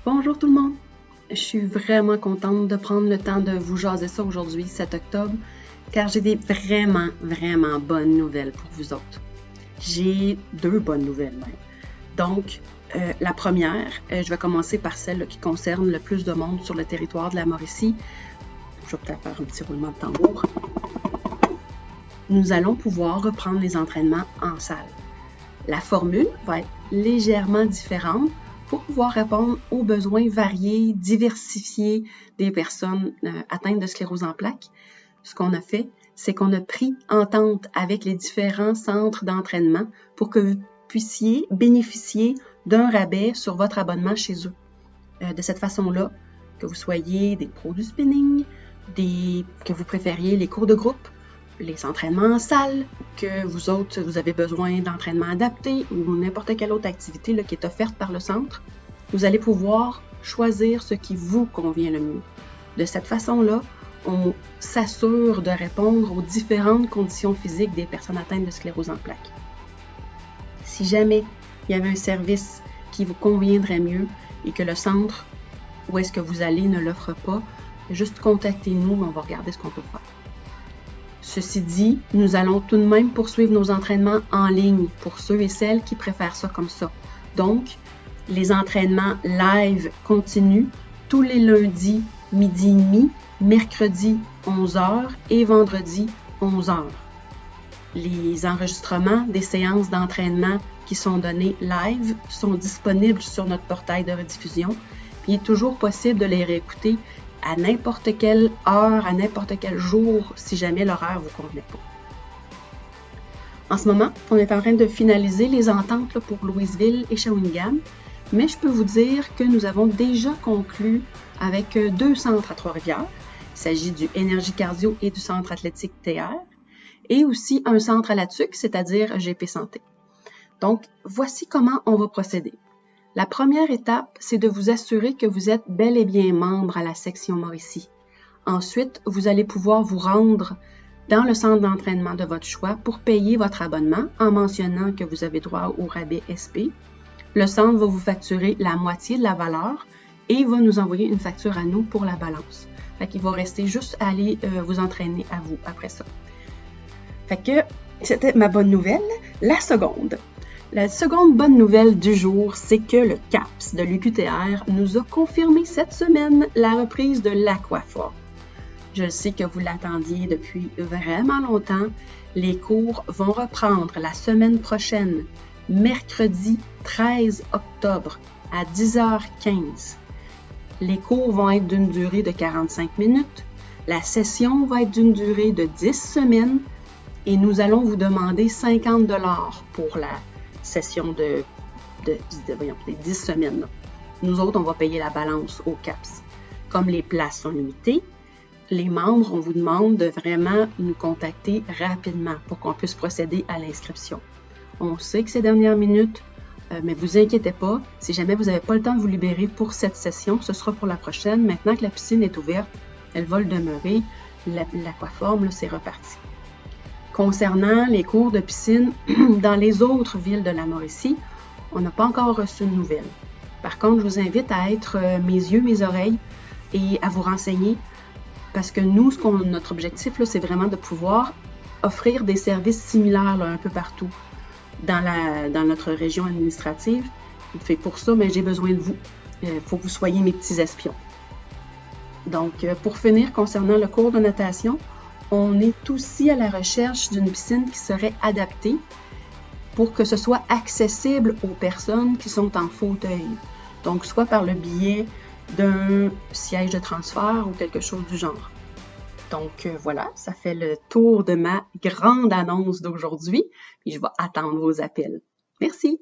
Bonjour tout le monde! Je suis vraiment contente de prendre le temps de vous jaser ça aujourd'hui, 7 octobre, car j'ai des vraiment bonnes nouvelles pour vous autres. J'ai 2 bonnes nouvelles même. Donc, la première, je vais commencer par celle qui concerne le plus de monde sur le territoire de la Mauricie. Je vais peut-être faire un petit roulement de tambour. Nous allons pouvoir reprendre les entraînements en salle. La formule va être légèrement différente pour pouvoir répondre aux besoins variés, diversifiés des personnes atteintes de sclérose en plaques. Ce qu'on a fait, c'est qu'on a pris entente avec les différents centres d'entraînement pour que vous puissiez bénéficier d'un rabais sur votre abonnement chez eux. De cette façon-là, que vous soyez des pros du spinning, que vous préfériez les cours de groupe, les entraînements en salle, que vous autres, vous avez besoin d'entraînement adapté ou n'importe quelle autre activité qui est offerte par le centre, vous allez pouvoir choisir ce qui vous convient le mieux. De cette façon-là, on s'assure de répondre aux différentes conditions physiques des personnes atteintes de sclérose en plaques. Si jamais il y avait un service qui vous conviendrait mieux et que le centre où est-ce que vous allez ne l'offre pas, juste contactez-nous, on va regarder ce qu'on peut faire. Ceci dit, nous allons tout de même poursuivre nos entraînements en ligne pour ceux et celles qui préfèrent ça comme ça. Donc, les entraînements live continuent tous les lundis midi et demi, mercredi 11h et vendredi 11h. Les enregistrements des séances d'entraînement qui sont données live sont disponibles sur notre portail de rediffusion. Puis il est toujours possible de les réécouter à n'importe quelle heure, à n'importe quel jour, si jamais l'horaire vous convenait pas. En ce moment, on est en train de finaliser les ententes pour Louisville et Shawinigan, mais je peux vous dire que nous avons déjà conclu avec 2 centres à Trois-Rivières. Il s'agit du Énergie Cardio et du Centre athlétique TR, et aussi un centre à la TUC, c'est-à-dire GP Santé. Donc, voici comment on va procéder. La première étape, c'est de vous assurer que vous êtes bel et bien membre à la section Mauricie. Ensuite, vous allez pouvoir vous rendre dans le centre d'entraînement de votre choix pour payer votre abonnement en mentionnant que vous avez droit au rabais SP. Le centre va vous facturer la moitié de la valeur et va nous envoyer une facture à nous pour la balance. Fait qu'il va rester juste à aller vous entraîner à vous après ça. Fait que c'était ma bonne nouvelle. La seconde bonne nouvelle du jour, c'est que le CAPS de l'UQTR nous a confirmé cette semaine la reprise de l'aquaforme. Je sais que vous l'attendiez depuis vraiment longtemps. Les cours vont reprendre la semaine prochaine, mercredi 13 octobre à 10h15. Les cours vont être d'une durée de 45 minutes. La session va être d'une durée de 10 semaines et nous allons vous demander 50$ pour la session des 10 semaines. Là. Nous autres, on va payer la balance au CAPS. Comme les places sont limitées, les membres, on vous demande de vraiment nous contacter rapidement pour qu'on puisse procéder à l'inscription. On sait que c'est dernière minute, mais vous inquiétez pas, si jamais vous n'avez pas le temps de vous libérer pour cette session, ce sera pour la prochaine. Maintenant que la piscine est ouverte, elle va le demeurer. L'aquaforme, c'est reparti. Concernant les cours de piscine dans les autres villes de la Mauricie, on n'a pas encore reçu de nouvelles. Par contre, je vous invite à être mes yeux, mes oreilles et à vous renseigner parce que nous, notre objectif, c'est vraiment de pouvoir offrir des services similaires un peu partout dans notre région administrative. Fait pour ça, mais j'ai besoin de vous. Il faut que vous soyez mes petits espions. Donc, pour finir, concernant le cours de natation, on est aussi à la recherche d'une piscine qui serait adaptée pour que ce soit accessible aux personnes qui sont en fauteuil. Donc, soit par le biais d'un siège de transfert ou quelque chose du genre. Donc, voilà, ça fait le tour de ma grande annonce d'aujourd'hui. Puis, je vais attendre vos appels. Merci!